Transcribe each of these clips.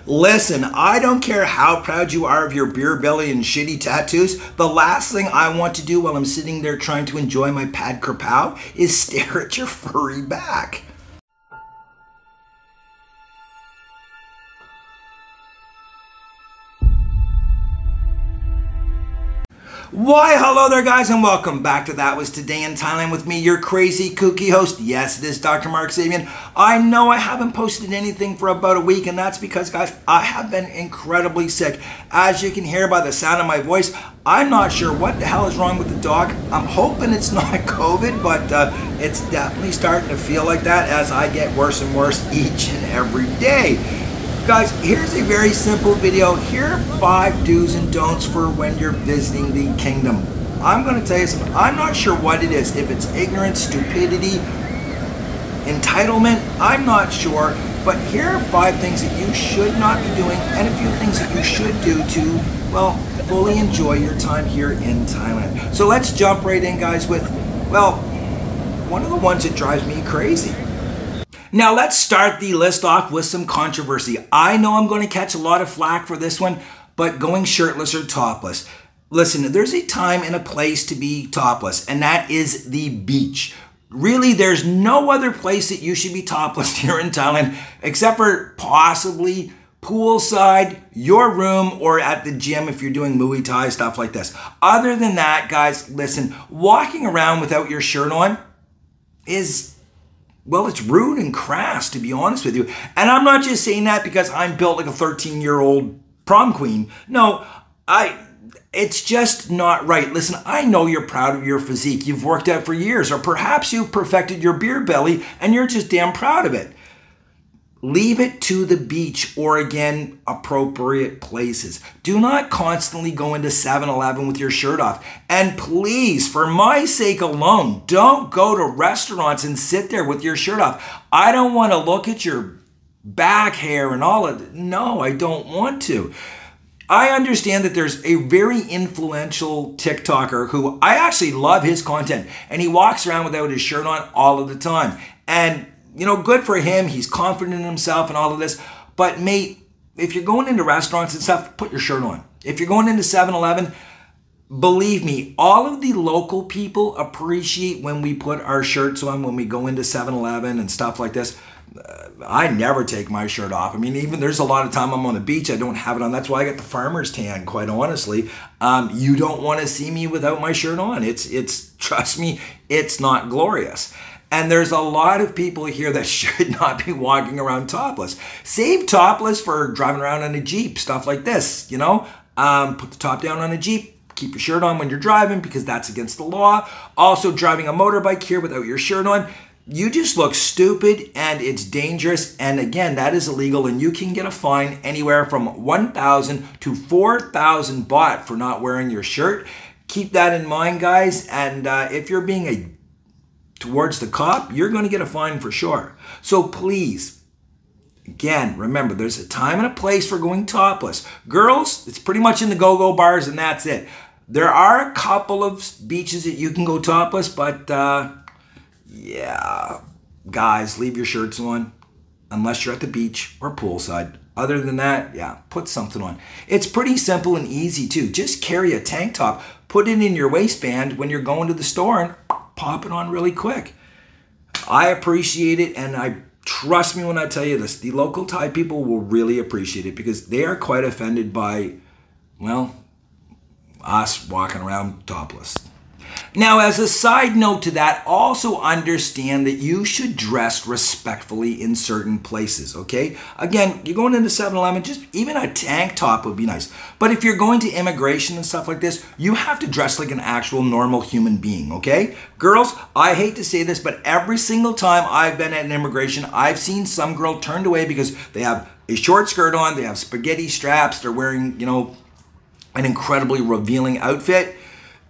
Listen, I don't care how proud you are of your beer belly and shitty tattoos. The last thing I want to do while I'm sitting there trying to enjoy my pad kerpow is stare at your furry back. Why, hello there guys, and welcome back to That Was Today in Thailand with me, your crazy kooky host. Yes, it is Dr. Mark Sabian. I know I haven't posted anything for about a week, and that's because, guys, I have been incredibly sick. As you can hear by the sound of my voice, I'm not sure what the hell is wrong with the dog. I'm hoping it's not COVID, but it's definitely starting to feel like that as I get worse and worse each and every day. Guys, here's a very simple video. Here are 5 do's and don'ts for when you're visiting the kingdom. I'm going to tell you something. I'm not sure what it is. If it's ignorance, stupidity, entitlement, I'm not sure. But here are 5 things that you should not be doing and a few things that you should do to, well, fully enjoy your time here in Thailand. So let's jump right in, guys, with, well, one of the ones that drives me crazy. Now let's start the list off with some controversy. I know I'm going to catch a lot of flack for this one, but going shirtless or topless. Listen, there's a time and a place to be topless, and that is the beach. Really, there's no other place that you should be topless here in Thailand, except for possibly poolside, your room, or at the gym if you're doing Muay Thai, stuff like this. Other than that, guys, listen, walking around without your shirt on is, well, it's rude and crass, to be honest with you. And I'm not just saying that because I'm built like a 13-year-old prom queen. No, it's just not right. Listen, I know you're proud of your physique. You've worked out for years, or perhaps you've perfected your beer belly and you're just damn proud of it. Leave it to the beach or, again, appropriate places. Do not constantly go into 7-Eleven with your shirt off. And please, for my sake alone, don't go to restaurants and sit there with your shirt off. I don't want to look at your back hair and all of it. No, I don't want to. I understand that there's a very influential TikToker who I actually love his content, and he walks around without his shirt on all of the time. And you know, good for him. He's confident in himself and all of this. But mate, if you're going into restaurants and stuff, put your shirt on. If you're going into 7-Eleven, believe me, all of the local people appreciate when we put our shirts on when we go into 7-Eleven and stuff like this. I never take my shirt off. I mean, even there's a lot of time I'm on the beach, I don't have it on. That's why I got the farmer's tan, quite honestly. You don't want to see me without my shirt on. It's trust me, it's not glorious. And there's a lot of people here that should not be walking around topless. Save topless for driving around on a Jeep, stuff like this, you know. Put the top down on a Jeep. Keep your shirt on when you're driving because that's against the law. Also, driving a motorbike here without your shirt on, you just look stupid and it's dangerous. And again, that is illegal, and you can get a fine anywhere from 1,000 to 4,000 baht for not wearing your shirt. Keep that in mind, guys. And if you're being towards the cop, you're going to get a fine for sure. So please, again, remember, there's a time and a place for going topless. Girls, it's pretty much in the go-go bars and that's it. There are a couple of beaches that you can go topless, but yeah, guys, leave your shirts on unless you're at the beach or poolside. Other than that, yeah, put something on. It's pretty simple and easy too. Just carry a tank top, put it in your waistband when you're going to the store, and pop it on really quick. I appreciate it, and trust me when I tell you this, the local Thai people will really appreciate it because they are quite offended by, well, us walking around topless. Now, as a side note to that, also understand that you should dress respectfully in certain places, okay? Again, you're going into 7-Eleven, just even a tank top would be nice. But if you're going to immigration and stuff like this, you have to dress like an actual normal human being, okay? Girls, I hate to say this, but every single time I've been at an immigration, I've seen some girl turned away because they have a short skirt on, they have spaghetti straps, they're wearing, you know, an incredibly revealing outfit.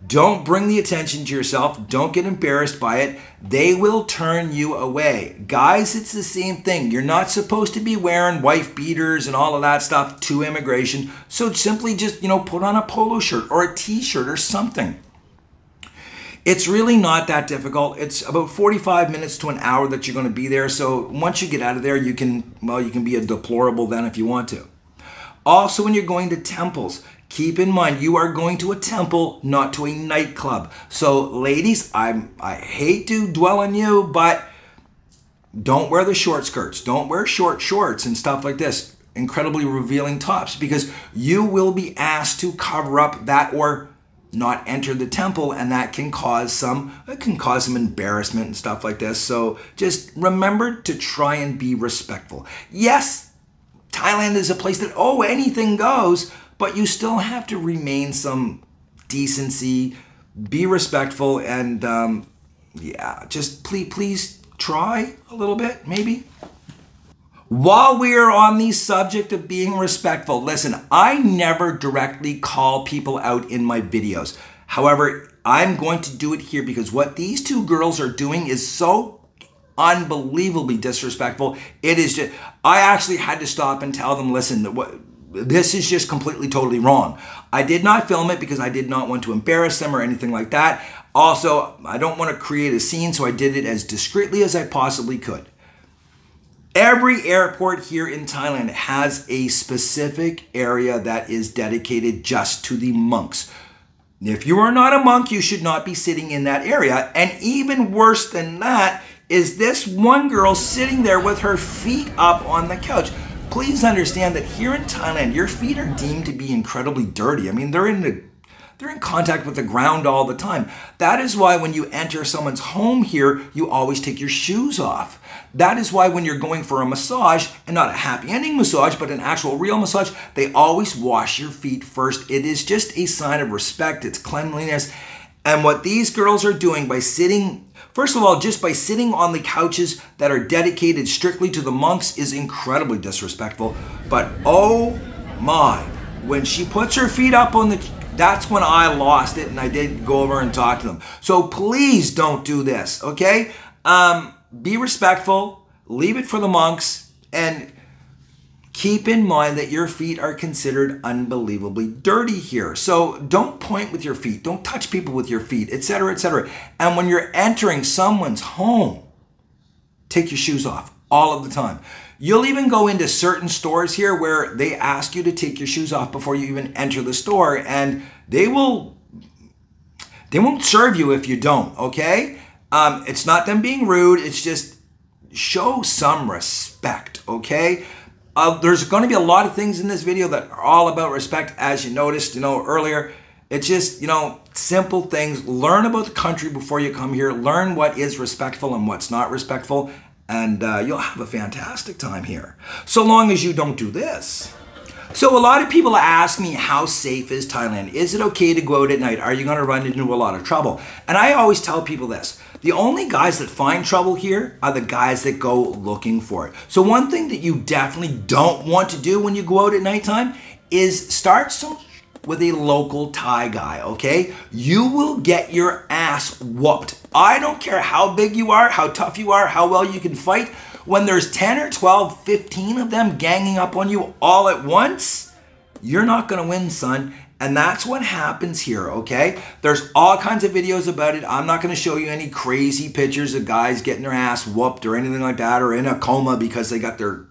Don't bring the attention to yourself. Don't get embarrassed by it. They will turn you away. Guys, it's the same thing. You're not supposed to be wearing wife beaters and all of that stuff to immigration. So simply just, you know, put on a polo shirt or a t-shirt or something. It's really not that difficult. It's about 45 minutes to an hour that you're going to be there. So once you get out of there, you can, well, you can be a deplorable then if you want to. Also, when you're going to temples, keep in mind you are going to a temple, not to a nightclub. So ladies, I hate to dwell on you, but don't wear the short skirts. Don't wear short shorts and stuff like this. Incredibly revealing tops, because you will be asked to cover up that or not enter the temple, and that can cause some embarrassment and stuff like this. So just remember to try and be respectful. Yes, Thailand is a place that, oh, anything goes, but you still have to remain some decency, be respectful, and yeah, just please try a little bit, maybe. While we are on the subject of being respectful, listen, I never directly call people out in my videos. However, I'm going to do it here because what these two girls are doing is so unbelievably disrespectful. It is just, I actually had to stop and tell them, listen, this is just completely, totally wrong. I did not film it because I did not want to embarrass them or anything like that. Also, I don't want to create a scene, so I did it as discreetly as I possibly could. Every airport here in Thailand has a specific area that is dedicated just to the monks. If you are not a monk, you should not be sitting in that area. And even worse than that is this one girl sitting there with her feet up on the couch. Please understand that here in Thailand, your feet are deemed to be incredibly dirty. I mean, they're in contact with the ground all the time. That is why when you enter someone's home here, you always take your shoes off. That is why when you're going for a massage, and not a happy ending massage, but an actual real massage, they always wash your feet first. It is just a sign of respect. It's cleanliness. And what these girls are doing by sitting, first of all, just by sitting on the couches that are dedicated strictly to the monks is incredibly disrespectful. But oh my, when she puts her feet up on the, that's when I lost it, and I did go over and talk to them. So please don't do this, okay? Be respectful, leave it for the monks, and keep in mind that your feet are considered unbelievably dirty here. So don't point with your feet, don't touch people with your feet, etc., etc. And when you're entering someone's home, take your shoes off all of the time. You'll even go into certain stores here where they ask you to take your shoes off before you even enter the store, and they won't serve you if you don't, okay? It's not them being rude, it's just show some respect, okay? There's going to be a lot of things in this video that are all about respect, as you noticed, earlier. It's just, simple things. Learn about the country before you come here. Learn what is respectful and what's not respectful, and you'll have a fantastic time here, so long as you don't do this. So a lot of people ask me, how safe is Thailand? Is it okay to go out at night? Are you going to run into a lot of trouble? And I always tell people this. The only guys that find trouble here are the guys that go looking for it. So one thing that you definitely don't want to do when you go out at nighttime is start with a local Thai guy, okay? You will get your ass whooped. I don't care how big you are, how tough you are, how well you can fight. When there's 10 or 12, 15 of them ganging up on you all at once, you're not gonna win, son. And that's what happens here, okay? There's all kinds of videos about it. I'm not gonna show you any crazy pictures of guys getting their ass whooped or anything like that, or in a coma because they got their...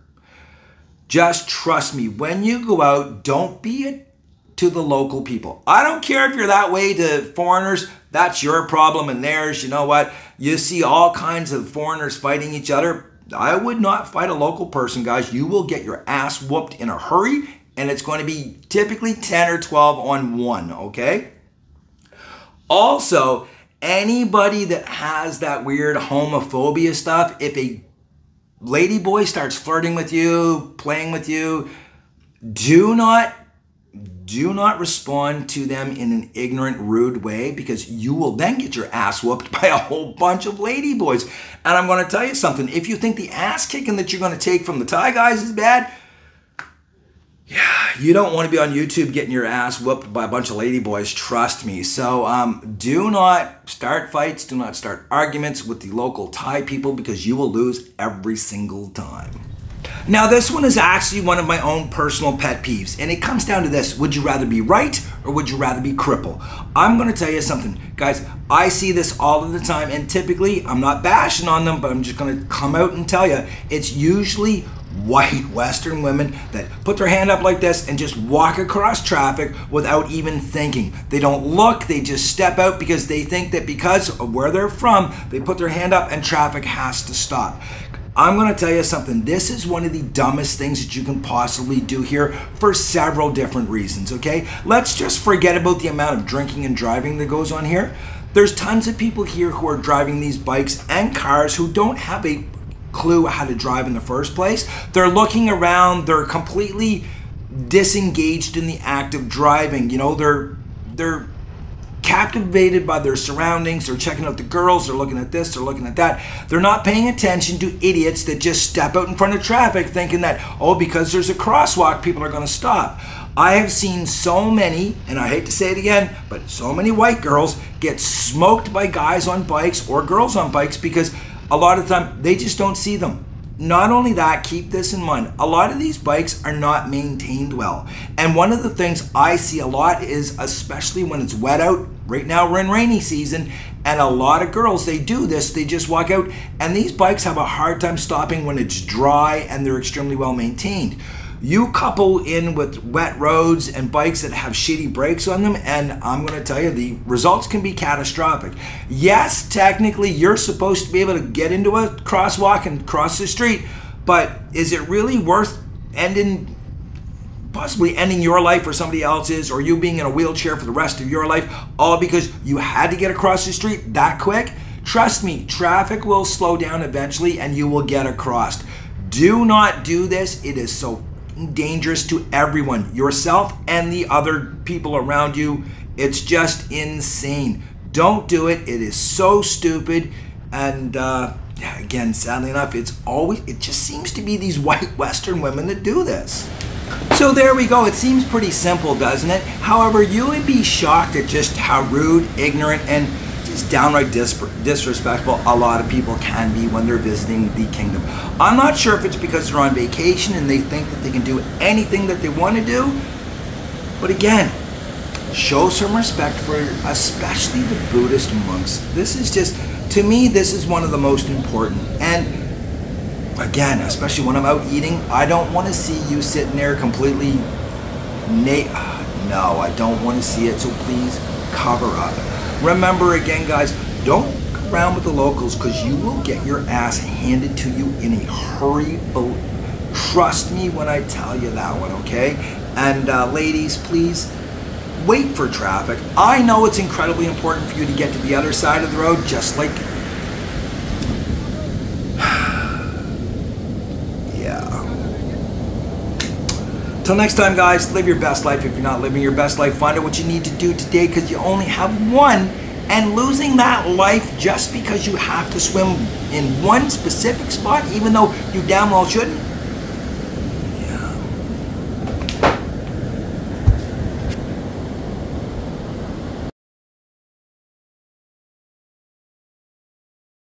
Just trust me, when you go out, don't be to the local people. I don't care if you're that way to foreigners. That's your problem and theirs. You know what? You see all kinds of foreigners fighting each other. I would not fight a local person, guys. You will get your ass whooped in a hurry, and it's going to be typically 10 or 12 on one, okay? Also, anybody that has that weird homophobia stuff, if a lady boy starts flirting with you, playing with you, do not respond to them in an ignorant, rude way, because you will then get your ass whooped by a whole bunch of lady boys. And I'm going to tell you something. If you think the ass kicking that you're going to take from the Thai guys is bad, yeah, you don't want to be on YouTube getting your ass whooped by a bunch of lady boys, trust me. So do not start fights, do not start arguments with the local Thai people, because you will lose every single time. Now, this one is actually one of my own personal pet peeves, and it comes down to this. Would you rather be right, or would you rather be cripple? I'm going to tell you something. Guys, I see this all of the time, and typically, I'm not bashing on them, but I'm just going to come out and tell you, it's usually white Western women that put their hand up like this and just walk across traffic without even thinking. They don't look, they just step out because they think that because of where they're from, they put their hand up and traffic has to stop. I'm going to tell you something. This is one of the dumbest things that you can possibly do here for several different reasons, okay? Let's just forget about the amount of drinking and driving that goes on here. There's tons of people here who are driving these bikes and cars who don't have a clue how to drive in the first place. They're looking around, they're completely disengaged in the act of driving. You know, they're captivated by their surroundings, they're checking out the girls, they're looking at this, they're looking at that. They're not paying attention to idiots that just step out in front of traffic thinking that, oh, because there's a crosswalk, people are gonna stop. I have seen so many, and I hate to say it again, but so many white girls get smoked by guys on bikes or girls on bikes because a lot of the time they just don't see them. Not only that, keep this in mind, a lot of these bikes are not maintained well. And one of the things I see a lot is, especially when it's wet out, right now we're in rainy season, and a lot of girls, they do this, they just walk out, and these bikes have a hard time stopping when it's dry and they're extremely well maintained. You couple in with wet roads and bikes that have shitty brakes on them, and I'm going to tell you, the results can be catastrophic. Yes, technically, you're supposed to be able to get into a crosswalk and cross the street, but is it really worth possibly ending your life or somebody else's, or you being in a wheelchair for the rest of your life, all because you had to get across the street that quick? Trust me, traffic will slow down eventually and you will get across. Do not do this. It is so dangerous to everyone, yourself and the other people around you. It's just insane. Don't do it. It is so stupid. And again, sadly enough, it just seems to be these white Western women that do this. So there we go. It seems pretty simple, doesn't it? However, you would be shocked at just how rude, ignorant, and just downright disrespectful a lot of people can be when they're visiting the kingdom. I'm not sure if it's because they're on vacation and they think that they can do anything that they want to do, but again, show some respect for especially the Buddhist monks. This is just, to me, this is one of the most important. And again, especially when I'm out eating, I don't want to see you sitting there completely naked. No, I don't want to see it, so please cover up. Remember again, guys, don't go around with the locals because you will get your ass handed to you in a hurry. Trust me when I tell you that one, okay? And ladies, please wait for traffic. I know it's incredibly important for you to get to the other side of the road, just like... Till next time, guys, live your best life. If you're not living your best life, find out what you need to do today because you only have one. And losing that life just because you have to swim in one specific spot, even though you damn well shouldn't,